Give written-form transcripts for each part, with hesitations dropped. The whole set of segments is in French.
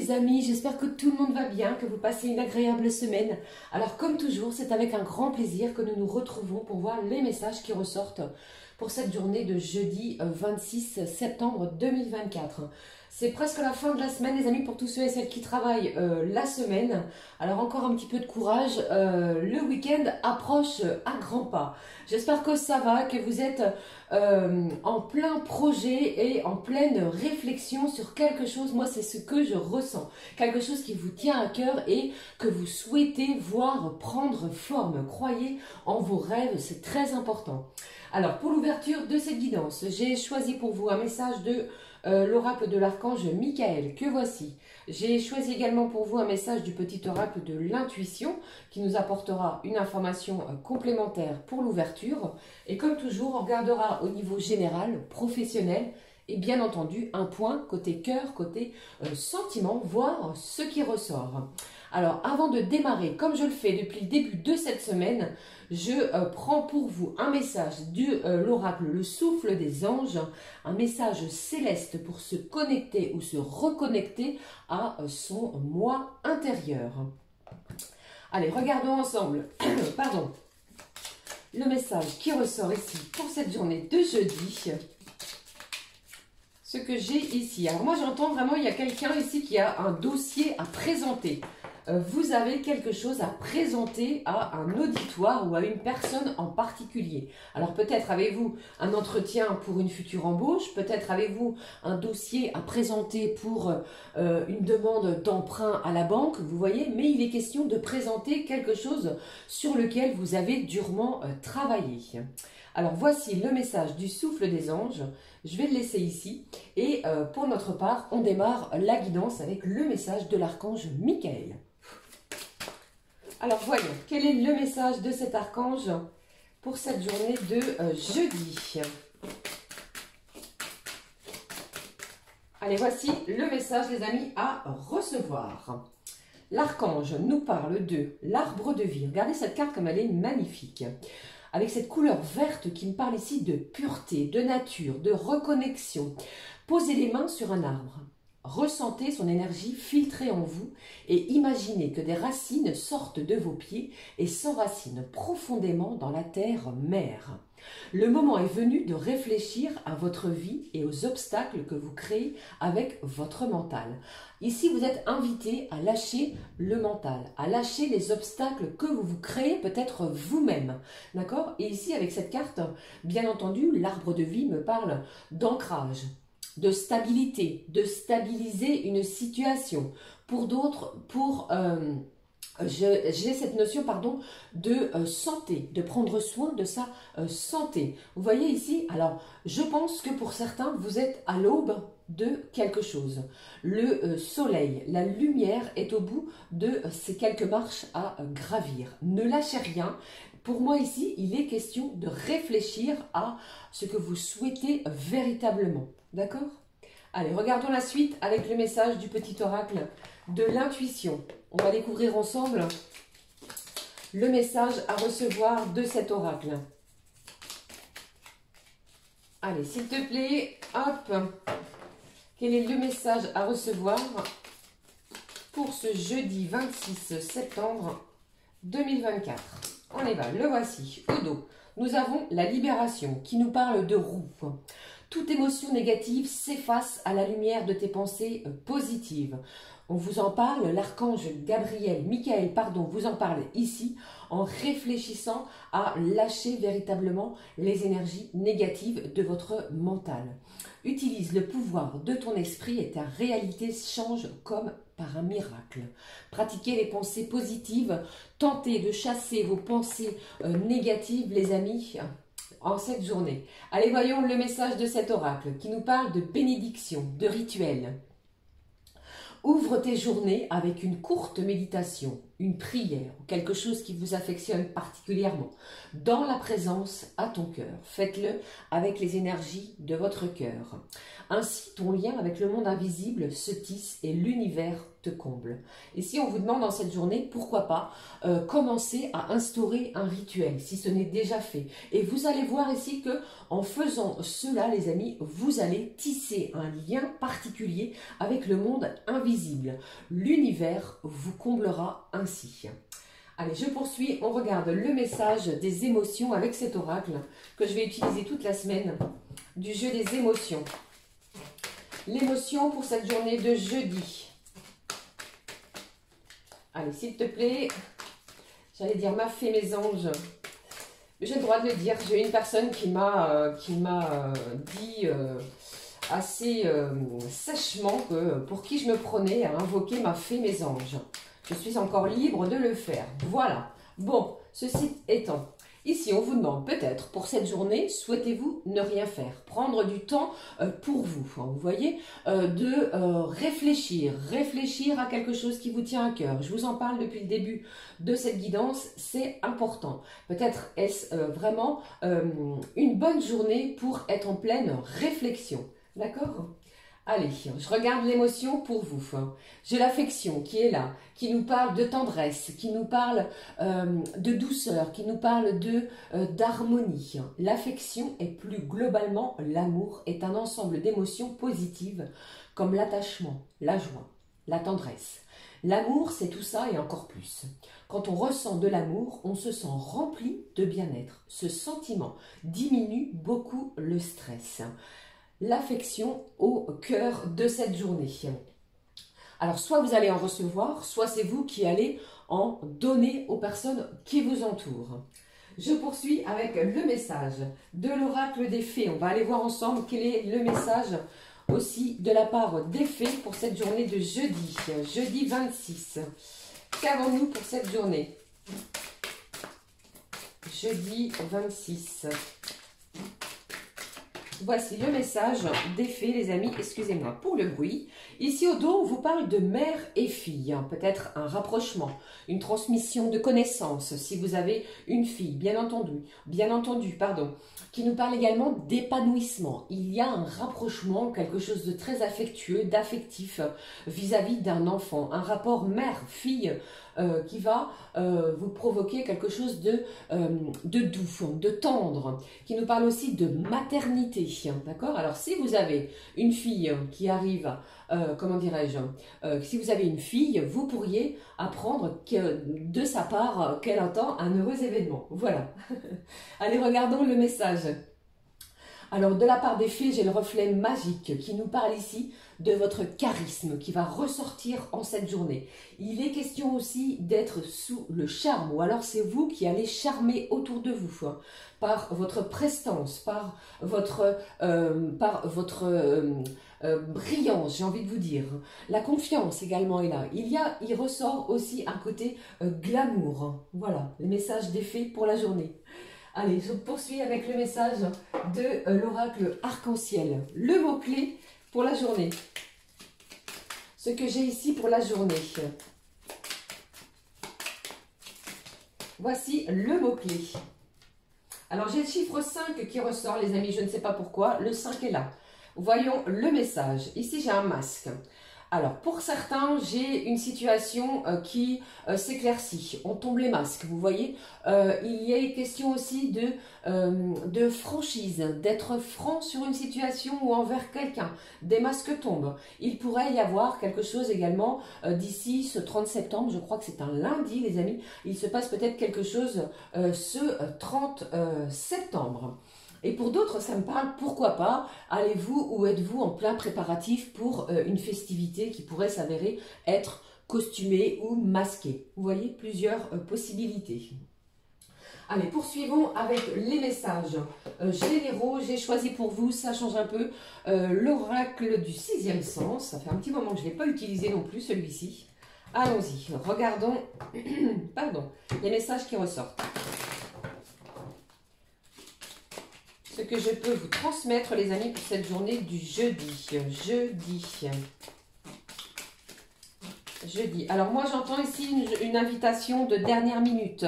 les amis, j'espère que tout le monde va bien, que vous passez une agréable semaine. Alors comme toujours, c'est avec un grand plaisir que nous nous retrouvons pour voir les messages qui ressortent pour cette journée de jeudi 26 septembre 2024. C'est presque la fin de la semaine les amis pour tous ceux et celles qui travaillent la semaine. Alors encore un petit peu de courage, le week-end approche à grands pas. J'espère que ça va, que vous êtes en plein projet et en pleine réflexion sur quelque chose. Moi c'est ce que je ressens, quelque chose qui vous tient à cœur et que vous souhaitez voir prendre forme. Croyez en vos rêves, c'est très important. Alors pour l'ouverture de cette guidance, j'ai choisi pour vous un message de l'oracle de l'archange Michael, que voici. J'ai choisi également pour vous un message du petit oracle de l'intuition qui nous apportera une information complémentaire pour l'ouverture. Et comme toujours, on regardera au niveau général, professionnel et bien entendu un point côté cœur, côté sentiment, voir ce qui ressort. Alors avant de démarrer, comme je le fais depuis le début de cette semaine, je prends pour vous un message de l'oracle, le souffle des anges, un message céleste pour se connecter ou se reconnecter à son moi intérieur. Allez, regardons ensemble, pardon, le message qui ressort ici pour cette journée de jeudi. Ce que j'ai ici. Alors moi j'entends vraiment, il y a quelqu'un ici qui a un dossier à présenter. Vous avez quelque chose à présenter à un auditoire ou à une personne en particulier. Alors peut-être avez-vous un entretien pour une future embauche, peut-être avez-vous un dossier à présenter pour une demande d'emprunt à la banque, vous voyez, mais il est question de présenter quelque chose sur lequel vous avez durement travaillé. Alors voici le message du souffle des anges, je vais le laisser ici et pour notre part on démarre la guidance avec le message de l'archange Michael. Alors voyons, quel est le message de cet archange pour cette journée de jeudi. Allez, voici le message les amis à recevoir. L'archange nous parle de l'arbre de vie. Regardez cette carte comme elle est magnifique. Avec cette couleur verte qui me parle ici de pureté, de nature, de reconnexion. Posez les mains sur un arbre. Ressentez son énergie filtrée en vous et imaginez que des racines sortent de vos pieds et s'enracinent profondément dans la terre-mère. Le moment est venu de réfléchir à votre vie et aux obstacles que vous créez avec votre mental. Ici, vous êtes invité à lâcher le mental, à lâcher les obstacles que vous vous créez peut-être vous-même. D'accord? Et ici, avec cette carte, bien entendu, l'arbre de vie me parle d'ancrage, de stabilité, de stabiliser une situation. Pour d'autres, j'ai cette notion de santé, de prendre soin de sa santé. Vous voyez ici, alors je pense que pour certains, vous êtes à l'aube de quelque chose. Le soleil, la lumière est au bout de ces quelques marches à gravir. Ne lâchez rien. Pour moi ici, il est question de réfléchir à ce que vous souhaitez véritablement. D'accord? Allez, regardons la suite avec le message du petit oracle de l'intuition. On va découvrir ensemble le message à recevoir de cet oracle. Allez, s'il te plaît, hop. Quel est le message à recevoir pour ce jeudi 26 septembre 2024? On y va, le voici, au dos. Nous avons la libération qui nous parle de roue. Toute émotion négative s'efface à la lumière de tes pensées positives. On vous en parle, l'archange Michael, vous en parle ici en réfléchissant à lâcher véritablement les énergies négatives de votre mental. Utilise le pouvoir de ton esprit et ta réalité change comme par un miracle. Pratiquez les pensées positives, tentez de chasser vos pensées négatives les amis en cette journée. Allez, voyons le message de cet oracle qui nous parle de bénédiction, de rituel. Ouvre tes journées avec une courte méditation, une prière ou quelque chose qui vous affectionne particulièrement. Dans la présence à ton cœur. Faites-le avec les énergies de votre cœur. Ainsi, ton lien avec le monde invisible se tisse et l'univers te comble. Et si on vous demande dans cette journée, pourquoi pas commencer à instaurer un rituel, si ce n'est déjà fait. Et vous allez voir ici que en faisant cela, les amis, vous allez tisser un lien particulier avec le monde invisible. L'univers vous comblera ainsi. Allez, je poursuis. On regarde le message des émotions avec cet oracle que je vais utiliser toute la semaine du jeu des émotions. L'émotion pour cette journée de jeudi. Allez, s'il te plaît, j'allais dire m'a fait mes anges. J'ai le droit de le dire. J'ai une personne qui m'a dit assez sèchement que pour qui je me prenais à invoquer m'a fait mes anges. Je suis encore libre de le faire. Voilà. Bon, ceci étant, ici on vous demande peut-être pour cette journée, souhaitez-vous ne rien faire, prendre du temps pour vous, hein, vous voyez, de réfléchir à quelque chose qui vous tient à cœur. Je vous en parle depuis le début de cette guidance, c'est important. Peut-être est-ce vraiment une bonne journée pour être en pleine réflexion, d'accord ? Allez, je regarde l'émotion pour vous. J'ai l'affection qui est là, qui nous parle de tendresse, qui nous parle de douceur, qui nous parle d'harmonie. L'affection et plus globalement l'amour est un ensemble d'émotions positives comme l'attachement, la joie, la tendresse. L'amour, c'est tout ça et encore plus. Quand on ressent de l'amour, on se sent rempli de bien-être. Ce sentiment diminue beaucoup le stress. L'affection au cœur de cette journée. Alors, soit vous allez en recevoir, soit c'est vous qui allez en donner aux personnes qui vous entourent. Je poursuis avec le message de l'oracle des fées. On va aller voir ensemble quel est le message aussi de la part des fées pour cette journée de jeudi. Jeudi 26. Qu'avons-nous pour cette journée? Jeudi 26. Voici le message des fées, les amis. Excusez-moi pour le bruit. Ici, au dos, on vous parle de mère et fille. Peut-être un rapprochement, une transmission de connaissances. Si vous avez une fille, bien entendu, qui nous parle également d'épanouissement. Il y a un rapprochement, quelque chose de très affectueux, d'affectif vis-à-vis d'un enfant. Un rapport mère-fille qui va vous provoquer quelque chose de doux, de tendre, qui nous parle aussi de maternité, d'accord? Alors si vous avez une fille qui arrive, comment dirais-je, si vous avez une fille, vous pourriez apprendre de sa part qu'elle attend un heureux événement, voilà. Allez, regardons le message. Alors, de la part des fées, j'ai le reflet magique qui nous parle ici de votre charisme qui va ressortir en cette journée. Il est question aussi d'être sous le charme, ou alors c'est vous qui allez charmer autour de vous, hein, par votre prestance, par votre brillance, j'ai envie de vous dire. La confiance également est là. Il ressort aussi un côté glamour, hein. Voilà, les messages des fées pour la journée. Allez, je poursuis avec le message de l'oracle arc-en-ciel. Le mot-clé pour la journée. Ce que j'ai ici pour la journée. Voici le mot-clé. Alors, j'ai le chiffre 5 qui ressort, les amis. Je ne sais pas pourquoi. Le 5 est là. Voyons le message. Ici, j'ai un masque. Alors, pour certains, j'ai une situation qui s'éclaircit. On tombe les masques, vous voyez. Il y a question aussi de franchise, d'être franc sur une situation ou envers quelqu'un. Des masques tombent. Il pourrait y avoir quelque chose également d'ici ce 30 septembre. Je crois que c'est un lundi, les amis. Il se passe peut-être quelque chose ce 30 septembre. Et pour d'autres, ça me parle, pourquoi pas, allez-vous ou êtes-vous en plein préparatif pour une festivité qui pourrait s'avérer être costumée ou masquée. Vous voyez, plusieurs possibilités. Allez, poursuivons avec les messages généraux. J'ai choisi pour vous, ça change un peu, l'oracle du 6e sens. Ça fait un petit moment que je ne l'ai pas utilisé non plus, celui-ci. Allons-y, regardons les messages qui ressortent. Ce que je peux vous transmettre, les amis, pour cette journée du jeudi. Jeudi. Alors moi, j'entends ici une invitation de dernière minute.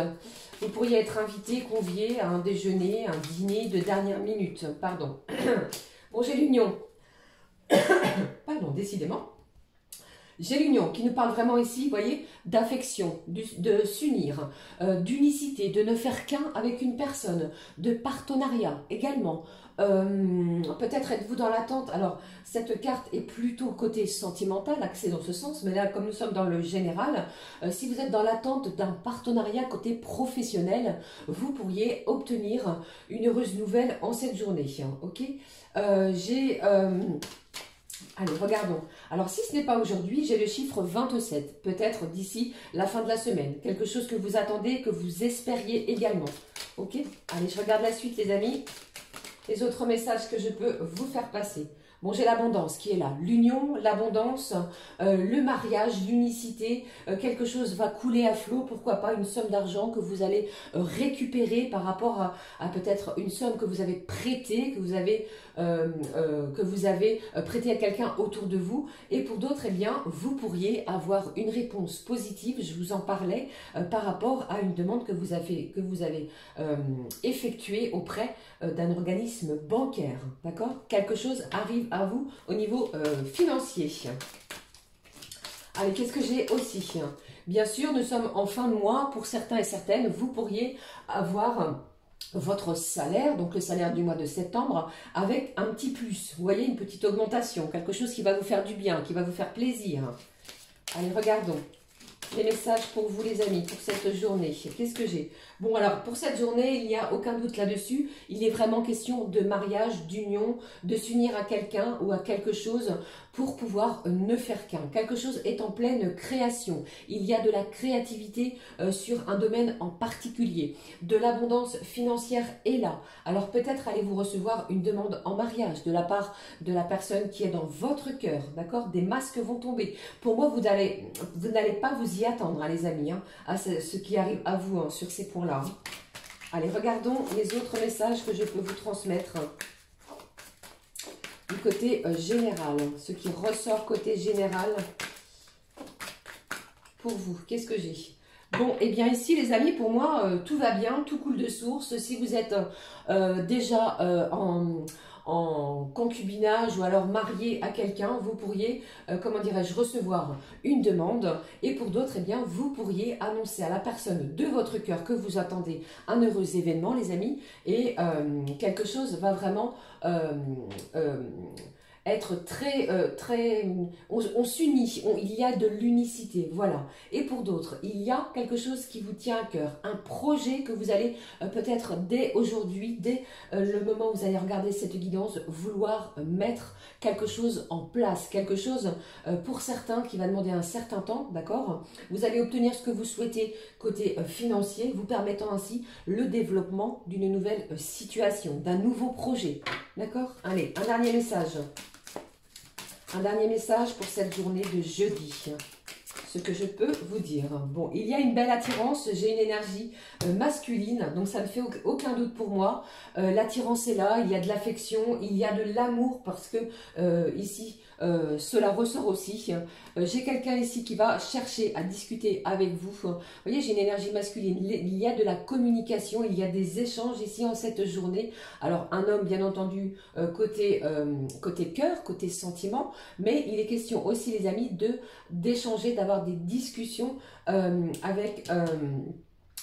Vous pourriez être invité, convié à un déjeuner, un dîner de dernière minute. Pardon. Bon, j'ai l'union. Pardon, décidément. J'ai l'union qui nous parle vraiment ici, vous voyez, d'affection, de s'unir, d'unicité, de ne faire qu'un avec une personne, de partenariat également. Peut-être êtes-vous dans l'attente. Alors, cette carte est plutôt côté sentimental, axée dans ce sens, mais là, comme nous sommes dans le général, si vous êtes dans l'attente d'un partenariat côté professionnel, vous pourriez obtenir une heureuse nouvelle en cette journée. Ok, allez, regardons. Alors, si ce n'est pas aujourd'hui, j'ai le chiffre 27, peut-être d'ici la fin de la semaine. Quelque chose que vous attendez, que vous espériez également. Ok, allez, je regarde la suite, les amis. Les autres messages que je peux vous faire passer. Bon, j'ai l'abondance qui est là. L'union, l'abondance, le mariage, l'unicité. Quelque chose va couler à flot. Pourquoi pas une somme d'argent que vous allez récupérer par rapport à peut-être une somme que vous avez prêtée, que vous avez prêtée à quelqu'un autour de vous. Et pour d'autres, eh bien, vous pourriez avoir une réponse positive. Je vous en parlais par rapport à une demande que vous avez effectuée auprès d'un organisme bancaire. D'accord? Quelque chose arrive à vous au niveau financier. Allez, qu'est-ce que j'ai aussi? Bien sûr, nous sommes en fin de mois. Pour certains et certaines, vous pourriez avoir votre salaire, donc le salaire du mois de septembre, avec un petit plus. Vous voyez, une petite augmentation, quelque chose qui va vous faire du bien, qui va vous faire plaisir. Allez, regardons les messages pour vous, les amis, pour cette journée. Qu'est-ce que j'ai? Bon, alors, pour cette journée, il n'y a aucun doute là-dessus. Il est vraiment question de mariage, d'union, de s'unir à quelqu'un ou à quelque chose pour pouvoir ne faire qu'un. Quelque chose est en pleine création. Il y a de la créativité sur un domaine en particulier. De l'abondance financière est là. Alors, peut-être allez-vous recevoir une demande en mariage de la part de la personne qui est dans votre cœur. D'accord? Des masques vont tomber. Pour moi, vous n'allez pas vous y attendre, hein, les amis, hein, à ce qui arrive à vous hein, sur ces points-là. Allez, regardons les autres messages que je peux vous transmettre du côté général. Ce qui ressort côté général pour vous. Qu'est-ce que j'ai? Bon, et bien ici, les amis, pour moi, tout va bien, tout coule de source. Si vous êtes déjà en concubinage ou alors marié à quelqu'un, vous pourriez, comment dirais-je, recevoir une demande. Et pour d'autres, eh bien, vous pourriez annoncer à la personne de votre cœur que vous attendez un heureux événement, les amis. Et quelque chose va vraiment être on s'unit, il y a de l'unicité, voilà. Et pour d'autres, il y a quelque chose qui vous tient à cœur, un projet que vous allez peut-être dès aujourd'hui, dès le moment où vous allez regarder cette guidance, vouloir mettre quelque chose en place, quelque chose pour certains qui va demander un certain temps, d'accord? Vous allez obtenir ce que vous souhaitez côté financier, vous permettant ainsi le développement d'une nouvelle situation, d'un nouveau projet, d'accord? Allez, un dernier message. Un dernier message pour cette journée de jeudi. Ce que je peux vous dire. Bon, il y a une belle attirance, j'ai une énergie masculine, donc ça ne fait aucun doute pour moi. L'attirance est là, il y a de l'affection, il y a de l'amour parce que ici, cela ressort aussi. J'ai quelqu'un ici qui va chercher à discuter avec vous. Vous voyez, j'ai une énergie masculine. Il y a de la communication, il y a des échanges ici en cette journée. Alors, un homme, bien entendu, côté cœur, côté sentiment, mais il est question aussi, les amis, d'échanger, d'avoir des discussions avec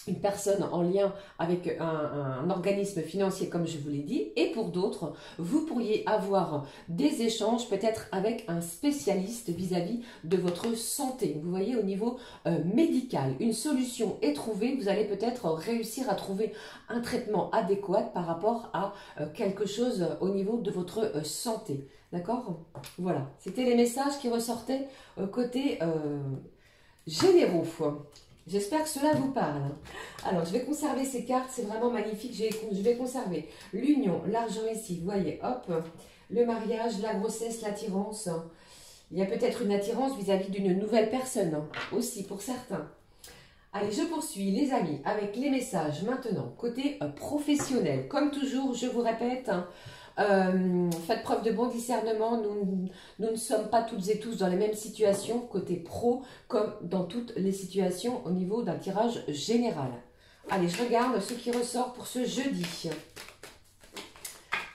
une personne en lien avec un organisme financier, comme je vous l'ai dit. Et pour d'autres, vous pourriez avoir des échanges peut-être avec un spécialiste vis-à-vis de votre santé. Vous voyez, au niveau médical, une solution est trouvée. Vous allez peut-être réussir à trouver un traitement adéquat par rapport à quelque chose au niveau de votre santé. D'accord? Voilà, c'était les messages qui ressortaient côté généraux. J'espère que cela vous parle. Alors, je vais conserver ces cartes, c'est vraiment magnifique. Je vais conserver l'union, l'argent ici, vous voyez, hop, le mariage, la grossesse, l'attirance. Il y a peut-être une attirance vis-à-vis d'une nouvelle personne, hein, aussi pour certains. Allez, je poursuis les amis avec les messages maintenant, côté professionnel. Comme toujours, je vous répète, hein, faites preuve de bon discernement, nous ne sommes pas toutes et tous dans les mêmes situations, côté pro, comme dans toutes les situations au niveau d'un tirage général. Allez, je regarde ce qui ressort pour ce jeudi.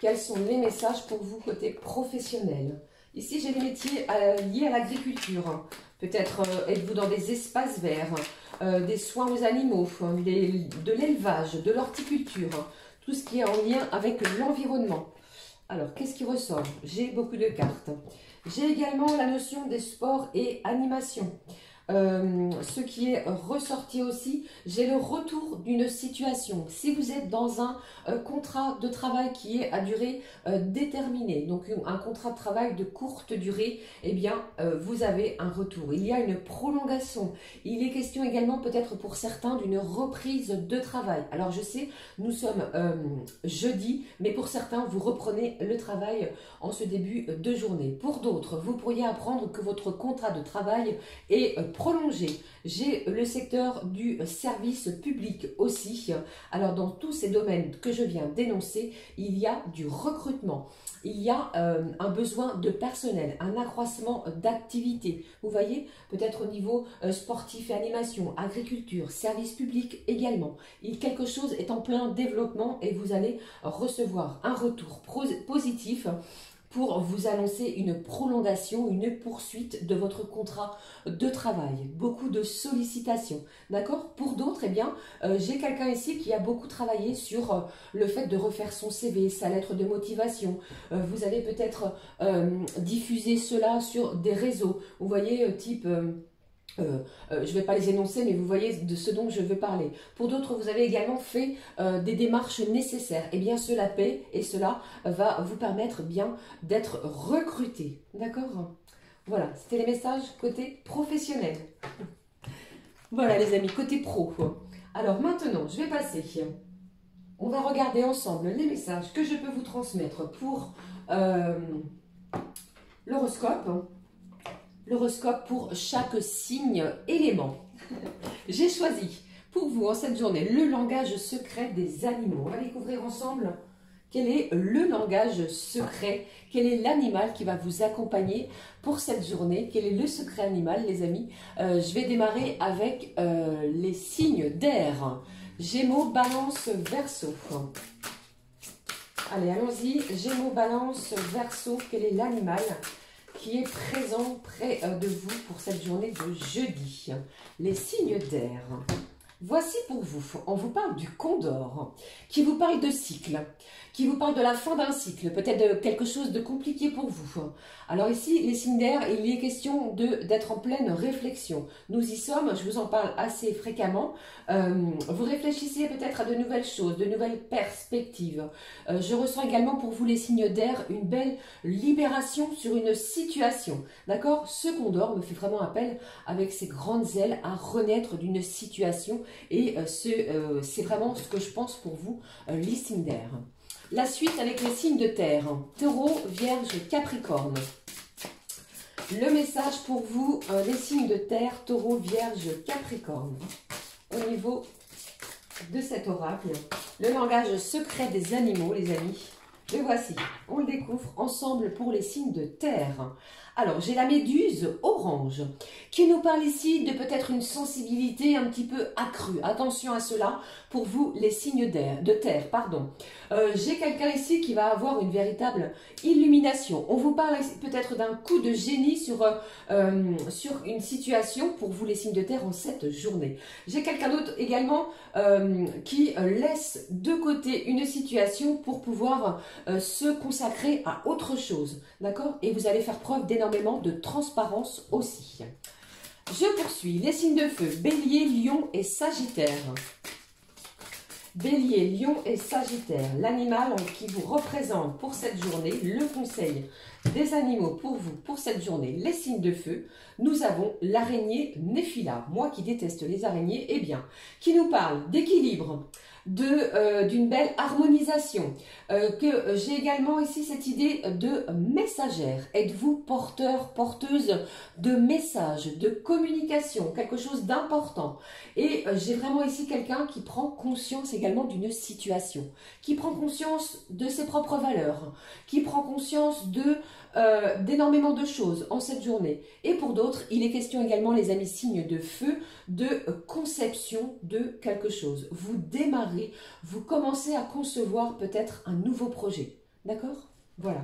Quels sont les messages pour vous côté professionnel? Ici, j'ai des métiers liés à l'agriculture. Peut-être êtes-vous dans des espaces verts, des soins aux animaux, de l'élevage, de l'horticulture, tout ce qui est en lien avec l'environnement. Alors, qu'est-ce qui ressort? J'ai beaucoup de cartes. J'ai également la notion des sports et animations. Ce qui est ressorti aussi, j'ai le retour d'une situation. Si vous êtes dans un contrat de travail qui est à durée déterminée, donc un contrat de travail de courte durée, eh bien, vous avez un retour. Il y a une prolongation. Il est question également peut-être pour certains d'une reprise de travail. Alors, je sais, nous sommes jeudi, mais pour certains, vous reprenez le travail en ce début de journée. Pour d'autres, vous pourriez apprendre que votre contrat de travail est prolongé. J'ai le secteur du service public aussi. Alors dans tous ces domaines que je viens d'énoncer, il y a du recrutement. Il y a un besoin de personnel, un accroissement d'activité. Vous voyez, peut-être au niveau sportif et animation, agriculture, service public également. Quelque chose est en plein développement et vous allez recevoir un retour positif pour vous annoncer une prolongation, une poursuite de votre contrat de travail. Beaucoup de sollicitations, d'accord? Pour d'autres, eh bien, j'ai quelqu'un ici qui a beaucoup travaillé sur le fait de refaire son CV, sa lettre de motivation. Vous allez peut-être diffuser cela sur des réseaux. Vous voyez, type... je ne vais pas les énoncer, mais vous voyez de ce dont je veux parler. Pour d'autres, vous avez également fait des démarches nécessaires. Et bien, cela paie et cela va vous permettre bien d'être recruté. D'accord? Voilà, c'était les messages côté professionnel. Voilà les amis, côté pro. Alors maintenant, je vais passer. On va regarder ensemble les messages que je peux vous transmettre pour l'horoscope. L'horoscope pour chaque signe élément. J'ai choisi pour vous en cette journée le langage secret des animaux. On va découvrir ensemble quel est le langage secret, quel est l'animal qui va vous accompagner pour cette journée, quel est le secret animal les amis. Je vais démarrer avec les signes d'air. Gémeaux, Balance, Verseau. Allez, allons-y. Gémeaux, Balance, Verseau, quel est l'animal qui est présent près de vous pour cette journée de jeudi? Les signes d'air. Voici pour vous, on vous parle du Condor, qui vous parle de cycle, qui vous parle de la fin d'un cycle, peut-être de quelque chose de compliqué pour vous. Alors ici, les signes d'air, il est question d'être en pleine réflexion. Nous y sommes, je vous en parle assez fréquemment. Vous réfléchissez peut-être à de nouvelles choses, de nouvelles perspectives. Je ressens également pour vous les signes d'air une belle libération sur une situation. D'accord? Ce Condor me fait vraiment appel avec ses grandes ailes à renaître d'une situation et c'est vraiment ce que je pense pour vous, les signes d'air. La suite avec les signes de terre, Taureau, Vierge, Capricorne. Le message pour vous, les signes de terre, Taureau, Vierge, Capricorne. Au niveau de cet oracle, le langage secret des animaux, les amis. Le voici, on le découvre ensemble pour les signes de terre. Alors, j'ai la méduse orange qui nous parle ici de peut-être une sensibilité un petit peu accrue. Attention à cela pour vous, les signes de terre. Pardon. J'ai quelqu'un ici qui va avoir une véritable illumination. On vous parle peut-être d'un coup de génie sur une situation pour vous, les signes de terre, en cette journée. J'ai quelqu'un d'autre également qui laisse de côté une situation pour pouvoir se consacrer à autre chose. D'accord? Et vous allez faire preuve d'énormément de transparence aussi. Je poursuis. Les signes de feu, Bélier, Lion et Sagittaire. Bélier, Lion et Sagittaire, l'animal qui vous représente pour cette journée, le conseil des animaux pour vous pour cette journée, les signes de feu. Nous avons l'araignée Néphila, moi qui déteste les araignées, eh bien, qui nous parle d'équilibre, d'une belle harmonisation, que j'ai également ici cette idée de messagère. Êtes-vous porteur, porteuse de messages, de communication, quelque chose d'important. Et j'ai vraiment ici quelqu'un qui prend conscience également d'une situation, qui prend conscience de ses propres valeurs, qui prend conscience d'énormément de choses en cette journée. Et pour d'autres, il est question également, les amis signes de feu, de conception de quelque chose. Vous démarrez, vous commencez à concevoir peut-être un nouveau projet. D'accord? Voilà.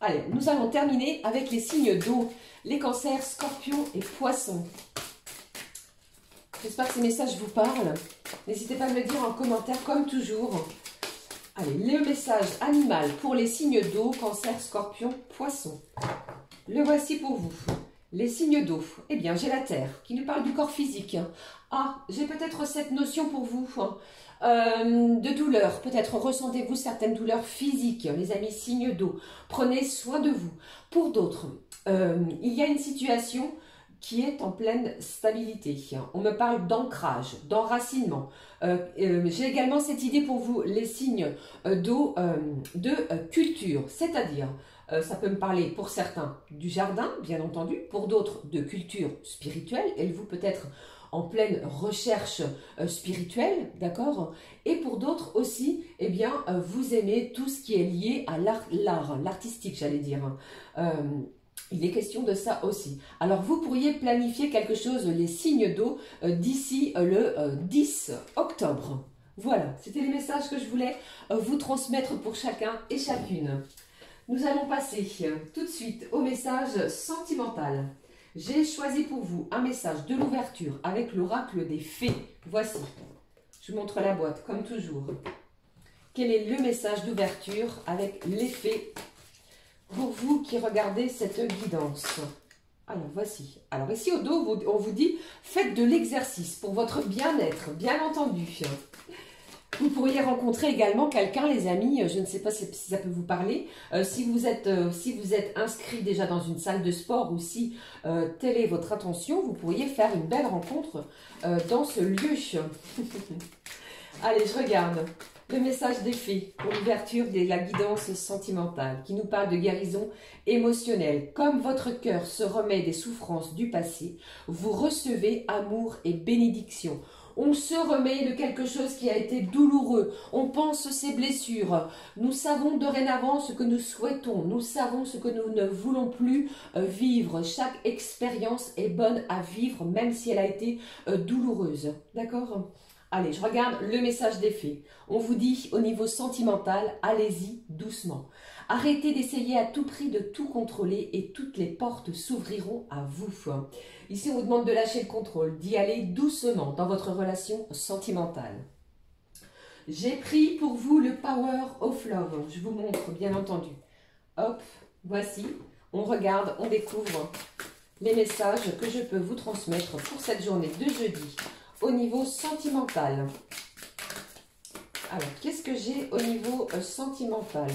Allez, nous allons terminer avec les signes d'eau, les cancers, scorpions et poissons. J'espère que ces messages vous parlent. N'hésitez pas à me le dire en commentaire comme toujours. Allez, le message animal pour les signes d'eau, cancer, scorpion, poisson. Le voici pour vous. Les signes d'eau. Eh bien, j'ai la terre qui nous parle du corps physique. Ah, j'ai peut-être cette notion pour vous. De douleur, peut-être ressentez-vous certaines douleurs physiques, les amis, signes d'eau. Prenez soin de vous. Pour d'autres, il y a une situation qui est en pleine stabilité. On me parle d'ancrage, d'enracinement. J'ai également cette idée pour vous, les signes d'eau de culture, c'est-à-dire, ça peut me parler pour certains du jardin, bien entendu, pour d'autres de culture spirituelle, êtes-vous peut-être en pleine recherche spirituelle, d'accord? Et pour d'autres aussi, eh bien, vous aimez tout ce qui est lié à l'artistique, j'allais dire. Il est question de ça aussi. Alors, vous pourriez planifier quelque chose, les signes d'eau, d'ici le 10 octobre. Voilà, c'était les messages que je voulais vous transmettre pour chacun et chacune. Nous allons passer tout de suite au message sentimental. J'ai choisi pour vous un message de l'ouverture avec l'oracle des fées. Voici. Je vous montre la boîte, comme toujours. Quel est le message d'ouverture avec les fées pour vous qui regardez cette guidance? Alors, voici. Alors, ici au dos, on vous dit, faites de l'exercice pour votre bien-être, bien entendu. Vous pourriez rencontrer également quelqu'un, les amis, je ne sais pas si ça peut vous parler, si vous êtes inscrit déjà dans une salle de sport ou si telle est votre intention, vous pourriez faire une belle rencontre dans ce lieu. Allez, je regarde le message des fées pour l'ouverture de la guidance sentimentale qui nous parle de guérison émotionnelle. Comme votre cœur se remet des souffrances du passé, vous recevez amour et bénédiction. On se remet de quelque chose qui a été douloureux. On pense ses blessures. Nous savons dorénavant ce que nous souhaitons. Nous savons ce que nous ne voulons plus vivre. Chaque expérience est bonne à vivre, même si elle a été douloureuse. D'accord ? Allez, je regarde le message des fées. On vous dit au niveau sentimental, allez-y doucement. Arrêtez d'essayer à tout prix de tout contrôler et toutes les portes s'ouvriront à vous. Ici, on vous demande de lâcher le contrôle, d'y aller doucement dans votre relation sentimentale. J'ai pris pour vous le Power of Love. Je vous montre, bien entendu. Hop, voici. On regarde, on découvre les messages que je peux vous transmettre pour cette journée de jeudi au niveau sentimental. Alors, qu'est-ce que j'ai au niveau sentimental ?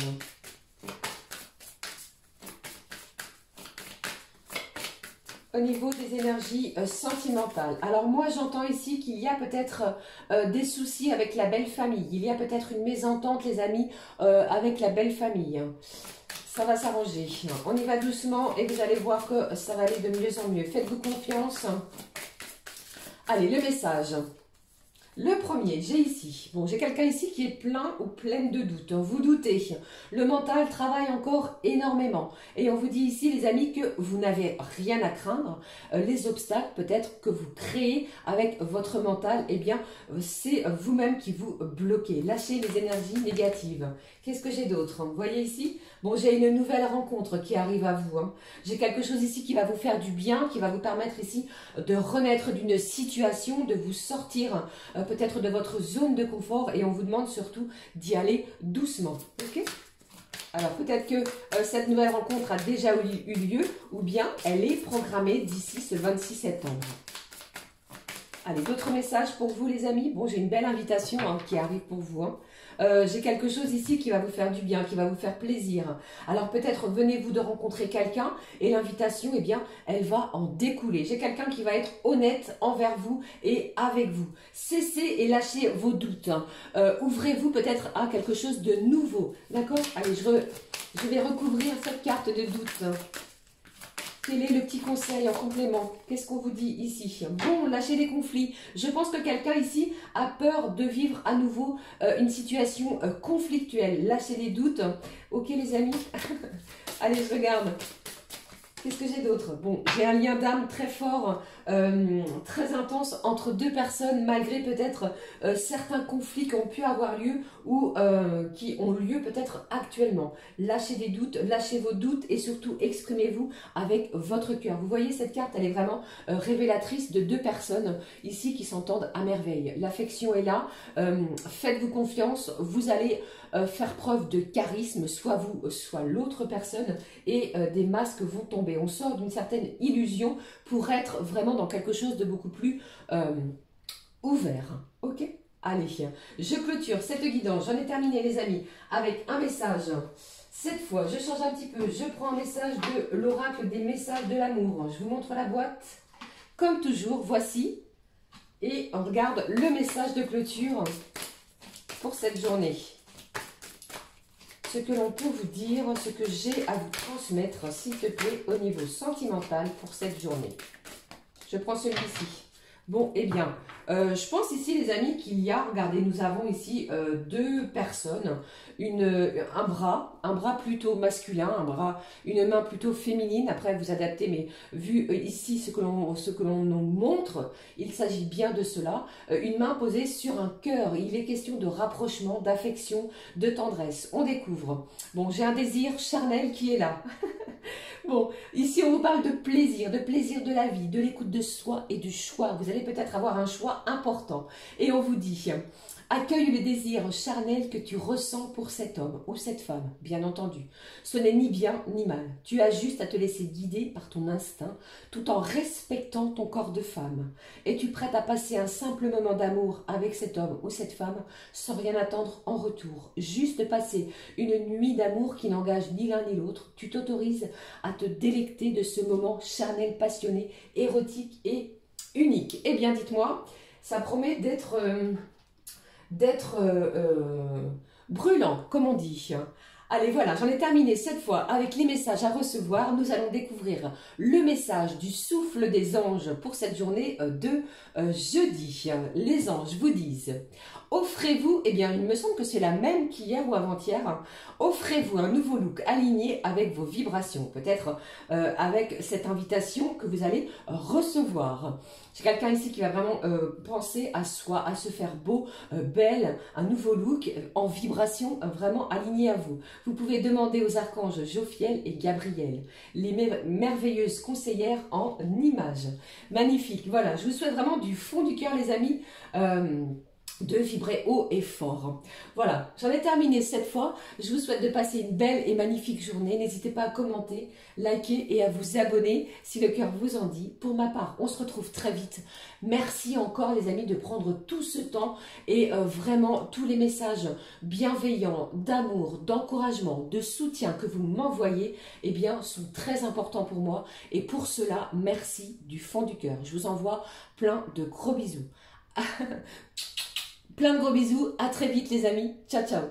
Au niveau des énergies sentimentales. Alors moi, j'entends ici qu'il y a peut-être des soucis avec la belle famille. Il y a peut-être une mésentente, les amis, avec la belle famille. Ça va s'arranger. On y va doucement et vous allez voir que ça va aller de mieux en mieux. Faites-vous confiance. Allez, le message. Le premier, j'ai ici, bon, j'ai quelqu'un ici qui est plein ou pleine de doutes. Vous doutez, le mental travaille encore énormément. Et on vous dit ici, les amis, que vous n'avez rien à craindre. Les obstacles, peut-être, que vous créez avec votre mental, eh bien, c'est vous-même qui vous bloquez. Lâchez les énergies négatives. Qu'est-ce que j'ai d'autre? Vous voyez ici? Bon, j'ai une nouvelle rencontre qui arrive à vous. J'ai quelque chose ici qui va vous faire du bien, qui va vous permettre ici de renaître d'une situation, de vous sortir peut-être de votre zone de confort et on vous demande surtout d'y aller doucement. Ok ? Alors peut-être que cette nouvelle rencontre a déjà eu lieu ou bien elle est programmée d'ici ce 26 septembre. Allez, d'autres messages pour vous les amis. Bon, j'ai une belle invitation qui arrive pour vous. J'ai quelque chose ici qui va vous faire du bien, qui va vous faire plaisir. Alors peut-être venez-vous de rencontrer quelqu'un et l'invitation, eh bien, elle va en découler. J'ai quelqu'un qui va être honnête envers vous et avec vous. Cessez et lâchez vos doutes. Ouvrez-vous peut-être à quelque chose de nouveau. D'accord? Allez, je vais recouvrir cette carte de doute. Quel est le petit conseil en complément? Qu'est-ce qu'on vous dit ici? Bon, lâchez les conflits. Je pense que quelqu'un ici a peur de vivre à nouveau une situation conflictuelle. Lâchez les doutes. Ok les amis? Allez, je regarde. Qu'est-ce que j'ai d'autre? Bon, j'ai un lien d'âme très fort, très intense entre deux personnes, malgré peut-être certains conflits qui ont pu avoir lieu ou qui ont lieu peut-être actuellement. Lâchez des doutes, lâchez vos doutes et surtout exprimez-vous avec votre cœur. Vous voyez, cette carte, elle est vraiment révélatrice de deux personnes ici qui s'entendent à merveille. L'affection est là, faites-vous confiance, vous allez faire preuve de charisme, soit vous, soit l'autre personne, et des masques vont tomber. On sort d'une certaine illusion pour être vraiment dans quelque chose de beaucoup plus ouvert. Ok? Allez, je clôture cette guidance. J'en ai terminé, les amis, avec un message. Cette fois, je change un petit peu. Je prends un message de l'oracle des messages de l'amour. Je vous montre la boîte. Comme toujours, voici. Et on regarde le message de clôture pour cette journée. Ce que l'on peut vous dire, ce que j'ai à vous transmettre, s'il te plaît, au niveau sentimental pour cette journée. Je prends celui-ci. Bon, eh bien, je pense ici, les amis, qu'il y a, regardez, nous avons ici deux personnes, un bras plutôt masculin, une main plutôt féminine. Après, vous adaptez, mais vu ici ce que l'on nous montre, il s'agit bien de cela. Une main posée sur un cœur. Il est question de rapprochement, d'affection, de tendresse. On découvre. Bon, j'ai un désir charnel qui est là. Bon, ici on vous parle de plaisir de la vie, de l'écoute de soi et du choix. Vous allez peut-être avoir un choix important. Et on vous dit, accueille le désir charnel que tu ressens pour cet homme ou cette femme, bien entendu. Ce n'est ni bien ni mal. Tu as juste à te laisser guider par ton instinct tout en respectant ton corps de femme. Es-tu prête à passer un simple moment d'amour avec cet homme ou cette femme sans rien attendre en retour? Juste passer une nuit d'amour qui n'engage ni l'un ni l'autre. Tu t'autorises à te délecter de ce moment charnel, passionné, érotique et unique. Eh bien, dites-moi, ça promet d'être brûlant, comme on dit. Allez, voilà, j'en ai terminé cette fois avec les messages à recevoir. Nous allons découvrir le message du souffle des anges pour cette journée de jeudi. Les anges vous disent, offrez-vous, eh bien, il me semble que c'est la même qu'hier ou avant-hier, offrez-vous un nouveau look aligné avec vos vibrations, peut-être avec cette invitation que vous allez recevoir. J'ai quelqu'un ici qui va vraiment penser à soi, à se faire beau, belle, un nouveau look en vibration vraiment aligné à vous. Vous pouvez demander aux archanges Jophiel et Gabriel, les merveilleuses conseillères en images. Magnifique, voilà, je vous souhaite vraiment du fond du cœur, les amis, de vibrer haut et fort. Voilà, j'en ai terminé cette fois. Je vous souhaite de passer une belle et magnifique journée. N'hésitez pas à commenter, liker et à vous abonner si le cœur vous en dit. Pour ma part, on se retrouve très vite. Merci encore, les amis, de prendre tout ce temps et vraiment tous les messages bienveillants, d'amour, d'encouragement, de soutien que vous m'envoyez, eh bien, sont très importants pour moi. Et pour cela, merci du fond du cœur. Je vous envoie plein de gros bisous. Plein de gros bisous, à très vite les amis, ciao ciao.